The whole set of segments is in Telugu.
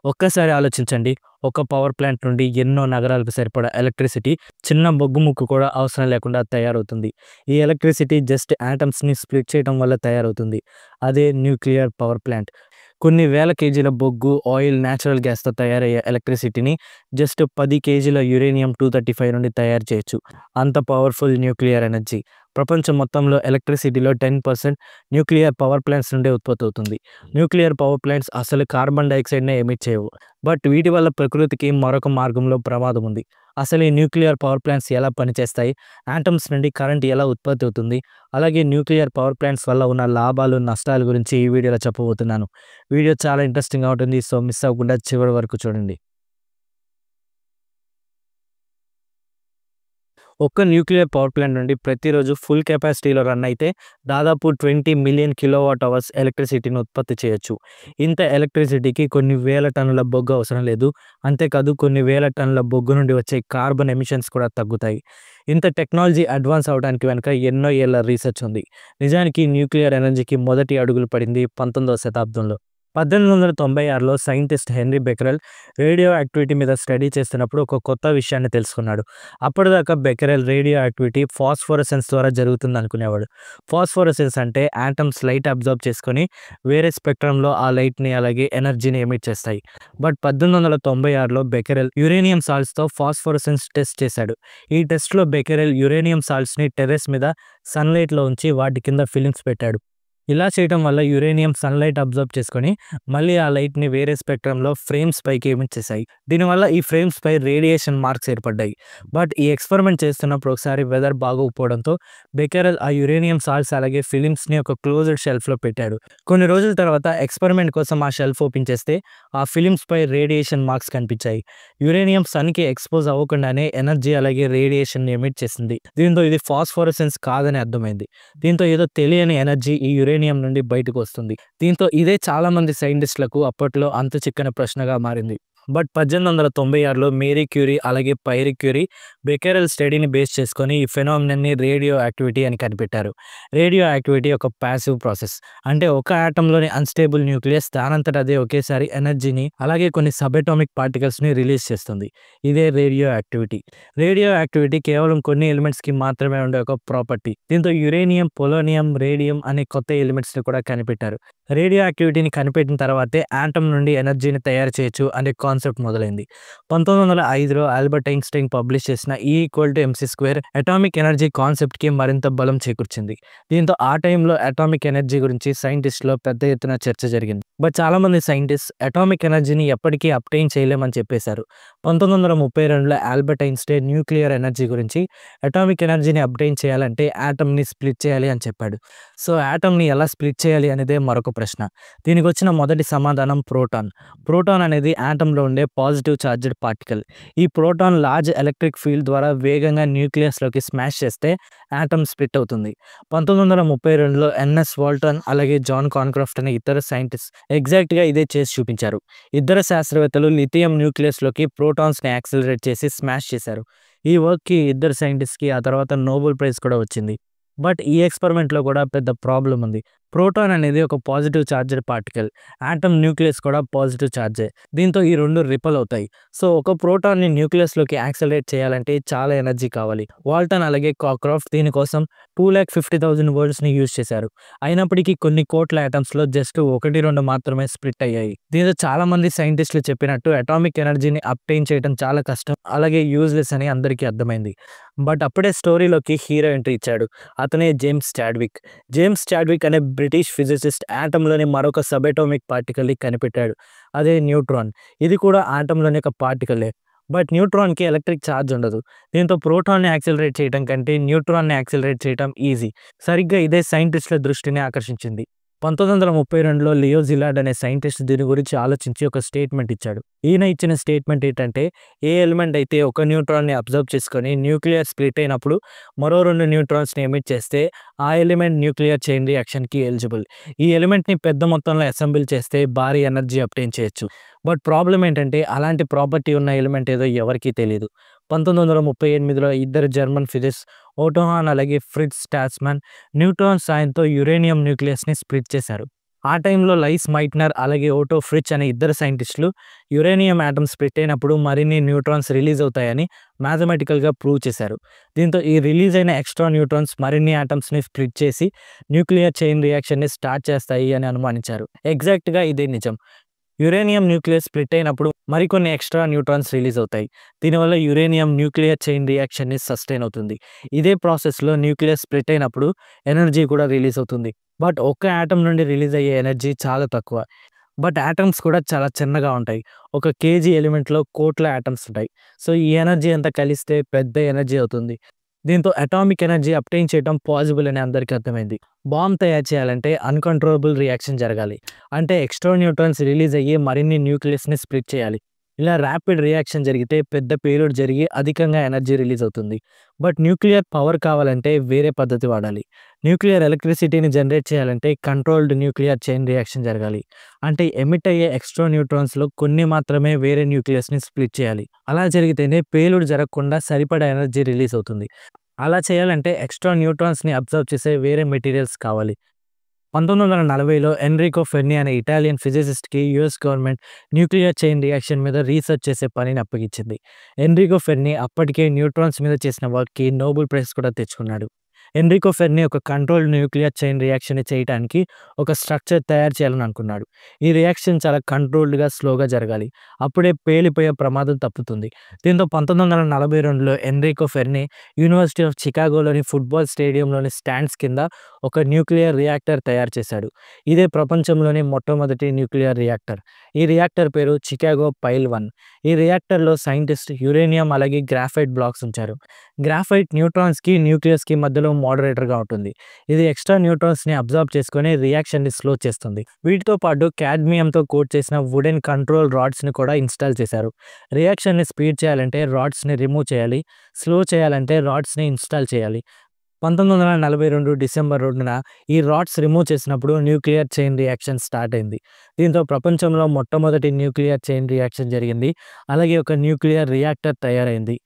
ఒక్కసారి ఆలోచించండి. ఒక పవర్ ప్లాంట్ నుండి ఎన్నో నగరాలకు సరిపడా ఎలక్ట్రిసిటీ చిన్న బొగ్గు ముక్కు కూడా అవసరం లేకుండా తయారవుతుంది. ఈ ఎలక్ట్రిసిటీ జస్ట్ యాటమ్స్‌ని స్ప్లిట్ చేయడం వల్ల తయారవుతుంది. అదే న్యూక్లియర్ పవర్ ప్లాంట్. కొన్ని వేల కేజీల బొగ్గు, ఆయిల్, నేచురల్ గ్యాస్‌తో తయారయ్యే ఎలక్ట్రిసిటీని జస్ట్ 10 కేజీల యురేనియం-235 నుండి తయారు చేయొచ్చు. అంత పవర్‌ఫుల్ న్యూక్లియర్ ఎనర్జీ. ప్రపంచం మొత్తంలో ఎలక్ట్రిసిటీలో 10% న్యూక్లియర్ పవర్ ప్లాంట్స్ నుండే ఉత్పత్తవుతుంది. న్యూక్లియర్ పవర్ ప్లాంట్స్ అసలు కార్బన్ డయాక్సైడ్‌నే ఎమిట్ చేయవు. బట్ వీటి వల్ల ప్రకృతికి మరొక మార్గంలో ప్రమాదం ఉంది. అసలు ఈ న్యూక్లియర్ పవర్ ప్లాంట్స్ ఎలా పనిచేస్తాయి? ఆటమ్స్ నుండి కరెంట్ ఎలా ఉత్పత్తి అవుతుంది? అలాగే న్యూక్లియర్ పవర్ ప్లాంట్స్ వల్ల ఉన్న లాభాలు, నష్టాల గురించి ఈ వీడియోలో చెప్పబోతున్నాను. వీడియో చాలా ఇంట్రెస్టింగ్‌గా ఉంటుంది. సో, మిస్ అవ్వకుండా చివరి వరకు చూడండి. ఒక్క న్యూక్లియర్ పవర్ ప్లాంట్ నుండి ప్రతిరోజు ఫుల్ కెపాసిటీలో రన్ అయితే దాదాపు 20 మిలియన్ కిలోవాట్ అవర్స్ ఎలక్ట్రిసిటీని ఉత్పత్తి చేయొచ్చు. ఇంత ఎలక్ట్రిసిటీకి కొన్ని వేల టన్నుల బొగ్గు అవసరం లేదు. అంతేకాదు కొన్ని వేల టన్నుల బొగ్గు నుండి వచ్చే కార్బన్ ఎమిషన్స్ కూడా తగ్గుతాయి. ఇంత టెక్నాలజీ అడ్వాన్స్ అవ్వడానికి వెనుక ఎన్నో ఏళ్ల రీసెర్చ్ ఉంది. నిజానికి న్యూక్లియర్ ఎనర్జీకి మొదటి అడుగులు పడింది 19వ శతాబ్దంలో. 1896లో సైంటిస్ట్ హెన్రీ బెకెరెల్ రేడియో యాక్టివిటీ మీద స్టడీ చేస్తున్నప్పుడు ఒక కొత్త విషయాన్ని తెలుసుకున్నాడు. అప్పటిదాకా బెకెరెల్ రేడియో యాక్టివిటీ ఫాస్ఫోరసెన్స్ ద్వారా జరుగుతుంది అనుకునేవాడు. ఫాస్ఫోరసెన్స్ అంటే ఆటమ్స్ లైట్ అబ్జర్వ్ చేసుకొని వేరే స్పెక్ట్రంలో ఆ లైట్ని అలాగే ఎనర్జీని ఎమిట్ చేస్తాయి. బట్ 1896లో బెకెరెల్ యురేనియం సాల్ట్స్తో ఫాస్ఫోరసెన్స్ టెస్ట్ చేశాడు. ఈ టెస్ట్లో బెకెరెల్ యురేనియం సాల్ట్స్ని టెర్రస్ మీద సన్లైట్లో ఉంచి వాటి కింద ఫిలిమ్స్ పెట్టాడు. ఇలా చేయటం వల్ల యురేనియం సన్లైట్ అబ్జర్వ్ చేసుకొని మళ్ళీ ఆ లైట్ని వేరే స్పెక్ట్రంలో ఫ్రేమ్స్ పైకి ఎమిట్ చేశాయి. దీనివల్ల ఈ ఫ్రేమ్స్ పై రేడియేషన్ మార్క్స్ ఏర్పడ్డాయి. బట్ ఈ ఎక్స్పెరిమెంట్ చేస్తున్నప్పుడు ఒకసారి వెదర్ బాగోకపోవడంతో బెకెరెల్ ఆ యురేనియం సాల్ట్స్ అలాగే ఫిలిమ్స్ని ఒక క్లోజ్డ్ షెల్ఫ్లో పెట్టాడు. కొన్ని రోజుల తర్వాత ఎక్స్పెరిమెంట్ కోసం ఆ షెల్ఫ్ ఓపెన్ చేస్తే ఆ ఫిలిమ్స్ పై రేడియేషన్ మార్క్స్ కనిపించాయి. యురేనియం సన్కి ఎక్స్పోజ్ అవ్వకుండానే ఎనర్జీ అలాగే రేడియేషన్ ఎమిట్ చేసింది. దీంతో ఇది ఫాస్ఫోరసెన్స్ కాదని అర్థమైంది. దీంతో ఏదో తెలియని ఎనర్జీ ఈ యురేనియం నుండి బయటకు వస్తుంది. దీంతో ఇదే చాలా మంది సైంటిస్టులకు అప్పట్లో అంతు చిక్కని ప్రశ్నగా మారింది. బట్ 1896లో మేరీ క్యూరీ అలాగే పైరీ క్యూరీ బెకెరెల్ స్టడీని బేస్ చేసుకొని ఈ ఫెనామినన్ని రేడియో యాక్టివిటీ అని కనిపెట్టారు. రేడియో యాక్టివిటీ ఒక ప్యాసివ్ ప్రాసెస్. అంటే ఒక ఆటంలోని అన్స్టేబుల్ న్యూక్లియస్ దానంతట అదే ఒకేసారి ఎనర్జీని అలాగే కొన్ని సబెటామిక్ పార్టికల్స్ని రిలీజ్ చేస్తుంది. ఇదే రేడియో యాక్టివిటీ. రేడియో యాక్టివిటీ కేవలం కొన్ని ఎలిమెంట్స్కి మాత్రమే ఉండే ఒక ప్రాపర్టీ. దీంతో యురేనియం, పొలోనియం, రేడియం అనే కొత్త ఎలిమెంట్స్ని కూడా కనిపెట్టారు. రేడియో యాక్టివిటీని కనిపెట్టిన తర్వాతే ఆటం నుండి ఎనర్జీని తయారు చేయొచ్చు అనే కాన్సెప్ట్ మొదలైంది. 1905లో ఆల్బర్ట్ ఐన్స్టైన్ పబ్లిష్ చేసిన E=mc² అటామిక్ ఎనర్జీ కాన్సెప్ట్కి మరింత బలం చేకూర్చింది. దీంతో ఆ టైంలో అటామిక్ ఎనర్జీ గురించి సైంటిస్టులో పెద్ద ఎత్తున చర్చ జరిగింది. బట్ చాలామంది సైంటిస్ట్ అటామిక్ ఎనర్జీని ఎప్పటికీ అబ్టైన్ చేయలేమని చెప్పేశారు. 1932లో ఆల్బర్ట్ ఐన్స్టైన్ న్యూక్లియర్ ఎనర్జీ గురించి అటామిక్ ఎనర్జీని అబ్టైన్ చేయాలంటే ఆటంని స్ప్లిట్ చేయాలి అని చెప్పాడు. సో ఆటంని ఎలా స్ప్లిట్ చేయాలి అనేదే మరొక ప్రశ్న. దీనికి వచ్చిన మొదటి సమాధానం ప్రోటాన్. ప్రోటాన్ అనేది ఆటంలో ఉండే పాజిటివ్ ఛార్జ్డ్ పార్టికల్. ఈ ప్రోటాన్ లార్జ్ ఎలక్ట్రిక్ ఫీల్డ్ ద్వారా వేగంగా న్యూక్లియస్లోకి స్మాష్ చేస్తే ఆటం స్ప్లిట్ అవుతుంది. 1932లో ఎన్ఎస్ వాల్టన్ అలాగే జాన్ కాన్క్రాఫ్ట్ అనే ఇతర సైంటిస్ట్ ఎగ్జాక్ట్గా ఇదే చేసి చూపించారు. ఇద్దరు శాస్త్రవేత్తలు లిథియం న్యూక్లియస్లోకి ప్రోటాన్స్ని యాక్సిలరేట్ చేసి స్మాష్ చేశారు. ఈ వర్క్కి ఇద్దరు సైంటిస్ట్కి ఆ తర్వాత నోబెల్ ప్రైజ్ కూడా వచ్చింది. బట్ ఈ ఎక్స్పెరిమెంట్లో కూడా పెద్ద ప్రాబ్లం ఉంది. ప్రోటాన్ అనేది ఒక positive charged particle. Atom nucleus కూడా పాజిటివ్ ఛార్జే. దీంతో ఈ రెండు రిపల్ అవుతాయి. సో ఒక ప్రోటాన్ని న్యూక్లియస్లోకి యాక్సిలరేట్ చేయాలంటే చాలా ఎనర్జీ కావాలి. వాల్టన్ అలాగే కాక్రాఫ్ట్ దీనికోసం 2,50,000 వోల్ట్స్ని యూజ్ చేశారు. అయినప్పటికీ కొన్ని కోట్ల ఆటమ్స్లో జస్ట్ 1-2 మాత్రమే స్ప్లిట్ అయ్యాయి. దీంతో చాలా మంది సైంటిస్టులు చెప్పినట్టు అటామిక్ ఎనర్జీని అబ్టైన్ చేయడం చాలా కష్టం అలాగే యూజ్లెస్ అని అందరికీ అర్థమైంది. బట్ అప్పుడే స్టోరీలోకి హీరో ఎంట్రీ ఇచ్చాడు. అతనే జేమ్స్ చాడ్విక్. జేమ్స్ చాడ్విక్ అనే బ్రిటిష్ ఫిజిసిస్ట్ ఆటంలోని మరొక సబెటామిక్ పార్టికల్ని కనిపెట్టాడు. అదే న్యూట్రాన్. ఇది కూడా ఆటంలోని ఒక పార్టికలే. బట్ న్యూట్రాన్కి ఎలక్ట్రిక్ ఛార్జ్ ఉండదు. దీంతో ప్రోటాన్ని యాక్సిలరేట్ చేయడం కంటే న్యూట్రాన్ని యాక్సిలరేట్ చేయడం ఈజీ. సరిగ్గా ఇదే సైంటిస్టుల దృష్టిని ఆకర్షించింది. 1932లో లియో జిలార్డ్ అనే సైంటిస్ట్ దీని గురించి ఆలోచించి ఒక స్టేట్మెంట్ ఇచ్చాడు. ఈయన ఇచ్చిన స్టేట్మెంట్ ఏంటంటే ఏ ఎలిమెంట్ అయితే ఒక న్యూట్రాన్ని అబ్జర్వ్ చేసుకొని న్యూక్లియర్ స్ప్లిట్ అయినప్పుడు మరో 2 న్యూట్రాన్స్ని ఎమిట్ చేస్తే ఆ ఎలిమెంట్ న్యూక్లియర్ చైన్ రియాక్షన్కి ఎలిజిబుల్. ఈ ఎలిమెంట్ని పెద్ద మొత్తంలో అసెంబుల్ చేస్తే భారీ ఎనర్జీ అబ్టైన్ చేయొచ్చు. బట్ ప్రాబ్లం ఏంటంటే అలాంటి ప్రాపర్టీ ఉన్న ఎలిమెంట్ ఏదో ఎవరికీ తెలియదు. 1938లో ఇద్దరు జర్మన్ ఫిజిసిస్ట్ ఓటో హాన్ అలాగే ఫ్రిట్జ్ స్ట్రాస్మాన్ న్యూట్రాన్ సాయంతో యురేనియం న్యూక్లియస్ని స్ప్లిట్ చేశారు. ఆ టైంలో లైస్ మైట్నర్ అలాగే ఓటో ఫ్రిచ్ అనే ఇద్దరు సైంటిస్టులు యురేనియం యాటమ్స్ స్ప్లిట్ అయినప్పుడు మరిన్ని న్యూట్రాన్స్ రిలీజ్ అవుతాయని మ్యాథమెటికల్గా ప్రూవ్ చేశారు. దీంతో ఈ రిలీజ్ అయిన ఎక్స్ట్రా న్యూట్రాన్స్ మరిన్ని యాటమ్స్ని స్ప్లిట్ చేసి న్యూక్లియర్ చైన్ రియాక్షన్ని స్టార్ట్ చేస్తాయి అని అనుమానించారు. ఎగ్జాక్ట్గా ఇదే నిజం. యురేనియం న్యూక్లియస్ స్ప్లిట్ అయినప్పుడు మరికొన్ని ఎక్స్ట్రా న్యూట్రాన్స్ రిలీజ్ అవుతాయి. దీనివల్ల యురేనియం న్యూక్లియర్ చైన్ రియాక్షన్ని సస్టైన్ అవుతుంది. ఇదే ప్రాసెస్లో న్యూక్లియస్ స్ప్లిట్ అయినప్పుడు ఎనర్జీ కూడా రిలీజ్ అవుతుంది. బట్ ఒక్క యాటమ్ నుండి రిలీజ్ అయ్యే ఎనర్జీ చాలా తక్కువ. బట్ యాటమ్స్ కూడా చాలా చిన్నగా ఉంటాయి. ఒక కేజీ ఎలిమెంట్లో కోట్ల యాటమ్స్ ఉంటాయి. సో ఈ ఎనర్జీ అంతా కలిస్తే పెద్ద ఎనర్జీ అవుతుంది. దీంతో అటామిక్ ఎనర్జీ అబ్టైన్ చేయడం పాసిబుల్ అని అందరికీ అర్థమైంది. బాంబ్ తయారు చేయాలంటే అన్‌కంట్రోలబుల్ రియాక్షన్ జరగాలి. అంటే ఎక్స్ట్రా న్యూట్రాన్స్ రిలీజ్ అయ్యి మరిన్ని న్యూక్లియస్‌ని స్ప్లిట్ చేయాలి. ఇలా ర్యాపిడ్ రియాక్షన్ జరిగితే పెద్ద పేలుడు జరిగి అధికంగా ఎనర్జీ రిలీజ్ అవుతుంది. బట్ న్యూక్లియర్ పవర్ కావాలంటే వేరే పద్ధతి వాడాలి. న్యూక్లియర్ ఎలక్ట్రిసిటీని జనరేట్ చేయాలంటే కంట్రోల్డ్ న్యూక్లియర్ చైన్ రియాక్షన్ జరగాలి. అంటే ఎమిట్ అయ్యే ఎక్స్ట్రా న్యూట్రాన్స్‌లో కొన్ని మాత్రమే వేరే న్యూక్లియస్‌ని స్ప్లిట్ చేయాలి. అలా జరిగితేనే పేలుడు జరగకుండా సరిపడా ఎనర్జీ రిలీజ్ అవుతుంది. అలా చేయాలంటే ఎక్స్ట్రా న్యూట్రాన్స్‌ని అబ్జర్వ్ చేసే వేరే మెటీరియల్స్ కావాలి. 1940లో ఎన్రికో ఫెర్మి అనే ఇటాలియన్ ఫిజిసిస్ట్‌కి US government nuclear chain reaction మీద రీసెర్చ్ చేసే పనిని అప్పగించింది. ఎన్రికో ఫెర్మి అప్పటికే న్యూట్రాన్స్ మీద చేసిన వర్క్‌కి నోబెల్ ప్రైజ్ కూడా తెచ్చుకున్నాడు. ఎన్రికో ఫెర్మి ఒక కంట్రోల్డ్ న్యూక్లియర్ చైన్ రియాక్షన్‌ని చేయటానికి ఒక స్ట్రక్చర్ తయారు చేయాలని అనుకున్నాడు. ఈ రియాక్షన్ చాలా కంట్రోల్డ్‌గా, స్లోగా జరగాలి. అప్పుడే పేలిపోయే ప్రమాదం తప్పుతుంది. దీంతో 1942లో ఎన్రికో ఫెర్మి యూనివర్సిటీ ఆఫ్ చికాగోలోని ఫుట్బాల్ స్టేడియంలోని స్టాండ్స్ కింద ఒక న్యూక్లియర్ రియాక్టర్ తయారు చేశాడు. ఇదే ప్రపంచంలోని మొట్టమొదటి న్యూక్లియర్ రియాక్టర్. ఈ రియాక్టర్ పేరు చికాగో పైల్-1. ఈ రియాక్టర్‌లో సైంటిస్ట్ యురేనియం అలాగే గ్రాఫైట్ బ్లాక్స్ ఉంచారు. గ్రాఫైట్ న్యూట్రాన్స్‌కి, న్యూక్లియస్‌కి మధ్యలో మోడరేటర్‌గా ఉంటుంది. ఇది ఎక్స్ట్రా న్యూట్రాన్స్‌ని అబ్జార్బ్ చేసుకొని రియాక్షన్‌ని స్లో చేస్తుంది. వీటితో పాటు కాడ్మియంతో కోట్ చేసిన వుడెన్ కంట్రోల్ రాడ్స్‌ని కూడా ఇన్‌స్టాల్ చేశారు. రియాక్షన్‌ని స్పీడ్ చేయాలంటే రాడ్స్‌ని రిమూవ్ చేయాలి. స్లో చేయాలంటే రాడ్స్‌ని ఇన్‌స్టాల్ చేయాలి. 1942 డిసెంబర్ 2న ఈ రాడ్స్ రిమూవ్ చేసినప్పుడు న్యూక్లియర్ చైన్ రియాక్షన్ స్టార్ట్ అయింది. దీంతో ప్రపంచంలో మొట్టమొదటి న్యూక్లియర్ చైన్ రియాక్షన్ జరిగింది. అలాగే ఒక న్యూక్లియర్ రియాక్టర్ తయారైంది.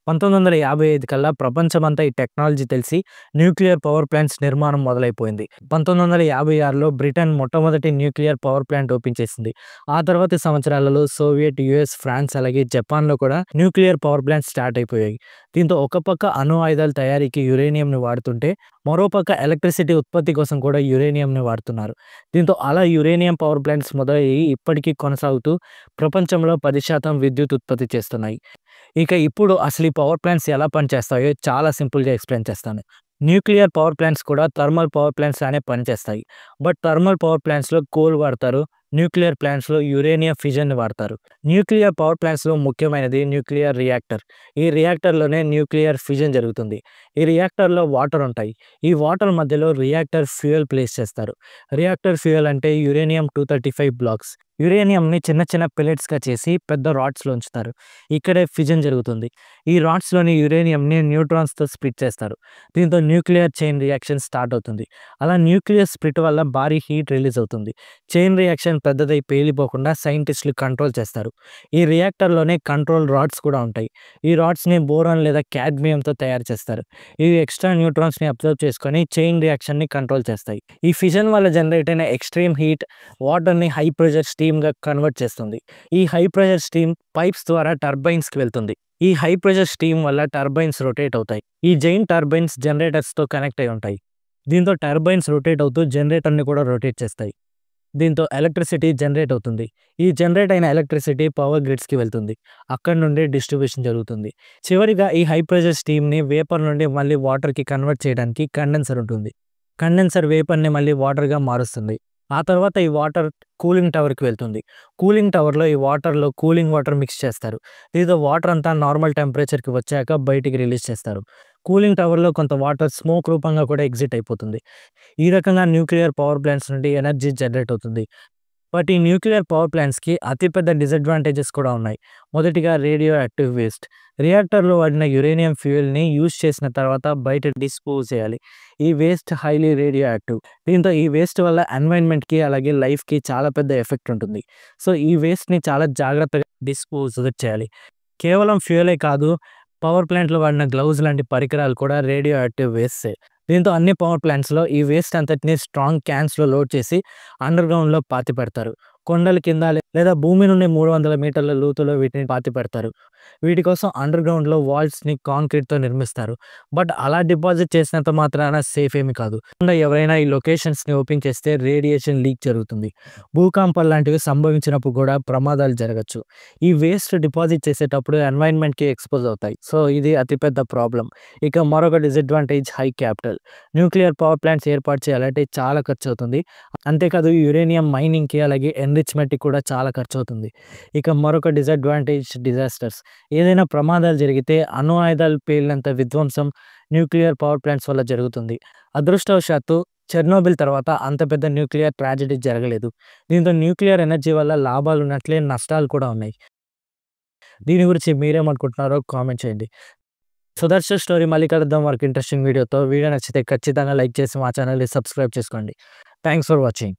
1955 కల్లా ప్రపంచమంతా ఈ టెక్నాలజీ తెలిసి న్యూక్లియర్ పవర్ ప్లాంట్స్ నిర్మాణం మొదలైపోయింది. 1956లో బ్రిటన్ మొట్టమొదటి న్యూక్లియర్ పవర్ ప్లాంట్ ఓపెన్ చేసింది. ఆ తర్వాతి సంవత్సరాలలో సోవియట్, యూఎస్, ఫ్రాన్స్ అలాగే జపాన్‌లో కూడా న్యూక్లియర్ పవర్ ప్లాంట్స్ స్టార్ట్ అయిపోయాయి. దీంతో ఒక పక్క అణు ఆయుధాల తయారీకి యురేనియంని వాడుతుంటే, మరోపక్క ఎలక్ట్రిసిటీ ఉత్పత్తి కోసం కూడా యురేనియంని వాడుతున్నారు. దీంతో అలా యురేనియం పవర్ ప్లాంట్స్ మొదలయ్యి ఇప్పటికీ కొనసాగుతూ ప్రపంచంలో 10% విద్యుత్ ఉత్పత్తి చేస్తున్నాయి. ఇక ఇప్పుడు అసలు ఈ పవర్ ప్లాంట్స్ ఎలా పనిచేస్తాయో చాలా సింపుల్‌గా ఎక్స్‌ప్లెయిన్ చేస్తాను. న్యూక్లియర్ పవర్ ప్లాంట్స్ కూడా థర్మల్ పవర్ ప్లాంట్స్ లానే పనిచేస్తాయి. బట్ థర్మల్ పవర్ ప్లాంట్స్‌లో కోల్ వాడతారు. న్యూక్లియర్ ప్లాంట్స్‌లో యురేనియం ఫిజన్‌ని వాడతారు. న్యూక్లియర్ పవర్ ప్లాంట్స్‌లో ముఖ్యమైనది న్యూక్లియర్ రియాక్టర్. ఈ రియాక్టర్‌లోనే న్యూక్లియర్ ఫిజన్ జరుగుతుంది. ఈ రియాక్టర్‌లో వాటర్ ఉంటాయి. ఈ వాటర్ మధ్యలో రియాక్టర్ ఫ్యూయల్ ప్లేస్ చేస్తారు. రియాక్టర్ ఫ్యూయల్ అంటే యురేనియం-235 బ్లాక్స్. యురేనియంని చిన్న చిన్న పెల్లెట్స్‌గా చేసి పెద్ద రాడ్స్‌లో ఉంచుతారు. ఇక్కడే ఫిజన్ జరుగుతుంది. ఈ రాడ్స్‌లోని యురేనియంని న్యూట్రాన్స్‌తో స్ప్లిట్ చేస్తారు. దీంతో న్యూక్లియర్ చైన్ రియాక్షన్ స్టార్ట్ అవుతుంది. అలా న్యూక్లియర్ స్ప్లిట్ వల్ల భారీ హీట్ రిలీజ్ అవుతుంది. చైన్ రియాక్షన్ పెద్దదై పేలిపోకుండా సైంటిస్టులు కంట్రోల్ చేస్తారు. ఈ రియాక్టర్‌లోనే కంట్రోల్ రాడ్స్ కూడా ఉంటాయి. ఈ రాడ్స్‌ని బోరాన్ లేదా కాడ్మియంతో తయారు చేస్తారు. ఇవి ఎక్స్ట్రా న్యూట్రాన్స్‌ని అబ్జర్వ్ చేసుకొని చైన్ రియాక్షన్‌ని కంట్రోల్ చేస్తాయి. ఈ ఫిజన్ వల్ల జనరేట్ అయిన ఎక్స్‌ట్రీమ్ హీట్ వాటర్‌ని హై ప్రెషర్ స్టీమ్‌గా కన్వర్ట్ చేస్తుంది. ఈ హై ప్రెషర్ స్టీమ్ పైప్స్ ద్వారా టర్బైన్స్‌కి వెళ్తుంది. ఈ హై ప్రెషర్ స్టీమ్ వల్ల టర్బైన్స్ రొటేట్ అవుతాయి. ఈ జెయింట్ టర్బైన్స్ జనరేటర్స్‌తో కనెక్ట్ అయి ఉంటాయి. దీంతో టర్బైన్స్ రొటేట్ అవుతూ జనరేటర్‌ని కూడా రొటేట్ చేస్తాయి. దీంతో ఎలక్ట్రిసిటీ జనరేట్ అవుతుంది. ఈ జనరేట్ అయిన ఎలక్ట్రిసిటీ పవర్ గ్రిడ్స్‌కి వెళ్తుంది. అక్కడి నుండి డిస్ట్రిబ్యూషన్ జరుగుతుంది. చివరిగా ఈ హై ప్రెషర్ స్టీమ్‌ని వేపర్ నుండి మళ్ళీ వాటర్‌కి కన్వర్ట్ చేయడానికి కండెన్సర్ ఉంటుంది. కండెన్సర్ వేపర్‌ని మళ్ళీ వాటర్‌గా మారుస్తుంది. ఆ తర్వాత ఈ వాటర్ కూలింగ్ టవర్‌కి వెళ్తుంది. కూలింగ్ టవర్‌లో ఈ వాటర్‌లో కూలింగ్ వాటర్ మిక్స్ చేస్తారు. దీంతో వాటర్ అంతా నార్మల్ టెంపరేచర్‌కి వచ్చాక బయటికి రిలీజ్ చేస్తారు. కూలింగ్ టవర్‌లో కొంత వాటర్ స్మోక్ రూపంగా కూడా ఎగ్జిట్ అయిపోతుంది. ఈ రకంగా న్యూక్లియర్ పవర్ ప్లాంట్స్ నుండి ఎనర్జీ జనరేట్ అవుతుంది. బట్ ఈ న్యూక్లియర్ పవర్ ప్లాంట్స్‌కి అతిపెద్ద డిసడ్వాంటేజెస్ కూడా ఉన్నాయి. మొదటిగా రేడియో యాక్టివ్ వేస్ట్. రియాక్టర్‌లో వాడిన యురేనియం ఫ్యూయల్‌ని యూజ్ చేసిన తర్వాత బయట డిస్పోజ్ చేయాలి. ఈ వేస్ట్ హైలీ రేడియో యాక్టివ్. దీంతో ఈ వేస్ట్ వల్ల ఎన్వైర్న్‌మెంట్‌కి అలాగే లైఫ్‌కి చాలా పెద్ద ఎఫెక్ట్ ఉంటుంది. సో ఈ వేస్ట్‌ని చాలా జాగ్రత్తగా డిస్పోజ్ చేయాలి. కేవలం ఫ్యూయలే కాదు, పవర్ ప్లాంట్‌లో వాడిన గ్లౌస్ లాంటి పరికరాలు కూడా రేడియో యాక్టివ్ వేస్టే. దీంతో అన్ని పవర్ ప్లాంట్స్‌లో ఈ వేస్ట్ అంతటిని స్ట్రాంగ్ క్యాన్స్‌లో లోడ్ చేసి అండర్‌గ్రౌండ్‌లో పాతిపెడతారు. కొండల కింద లేదా భూమి నుండి 300 మీటర్ల లోతులో వీటిని పాతిపెడతారు. వీటి కోసం అండర్‌గ్రౌండ్‌లో వాల్స్‌ని కాంక్రీట్‌తో నిర్మిస్తారు. బట్ అలా డిపాజిట్ చేసినంత మాత్రాన సేఫ్ ఏమి కాదు. ఎవరైనా ఈ లొకేషన్స్‌ని ఓపెన్ చేస్తే రేడియేషన్ లీక్ జరుగుతుంది. భూకంపాలు లాంటివి సంభవించినప్పుడు కూడా ప్రమాదాలు జరగచ్చు. ఈ వేస్ట్ డిపాజిట్ చేసేటప్పుడు ఎన్వైర్న్మెంట్‌కి ఎక్స్‌పోజ్ అవుతాయి. సో ఇది అతిపెద్ద ప్రాబ్లమ్. ఇక మరొక disadvantage high capital. Nuclear power plants ఏర్పాటు చేయాలంటే చాలా ఖర్చవుతుంది. అంతేకాదు యురేనియం మైనింగ్‌కి అలాగే ఎన్రిచ్‌మెంట్‌కి కూడా చాలా ఖర్చవుతుంది. ఇక మరొక డిసడ్వాంటేజ్ డిజాస్టర్స్. ఏదైనా ప్రమాదాలు జరిగితే అణు ఆయుధాలు పేలినంత విధ్వంసం న్యూక్లియర్ పవర్ ప్లాంట్స్ వల్ల జరుగుతుంది. అదృష్టవశాత్తు చెర్నోబిల్ తర్వాత అంత పెద్ద న్యూక్లియర్ ట్రాజెడీ జరగలేదు. దీంతో న్యూక్లియర్ ఎనర్జీ వల్ల లాభాలున్నట్లే నష్టాలు కూడా ఉన్నాయి. దీని గురించి మీరేమనుకుంటున్నారో కామెంట్ చేయండి. So that's the story. మళ్ళీ కలుద్దాం మరొక ఇంట్రెస్టింగ్ వీడియోతో. వీడియో నచ్చితే ఖచ్చితంగా లైక్ చేసి మా ఛానల్‌ని సబ్స్క్రైబ్ చేసుకోండి. Thanks for watching.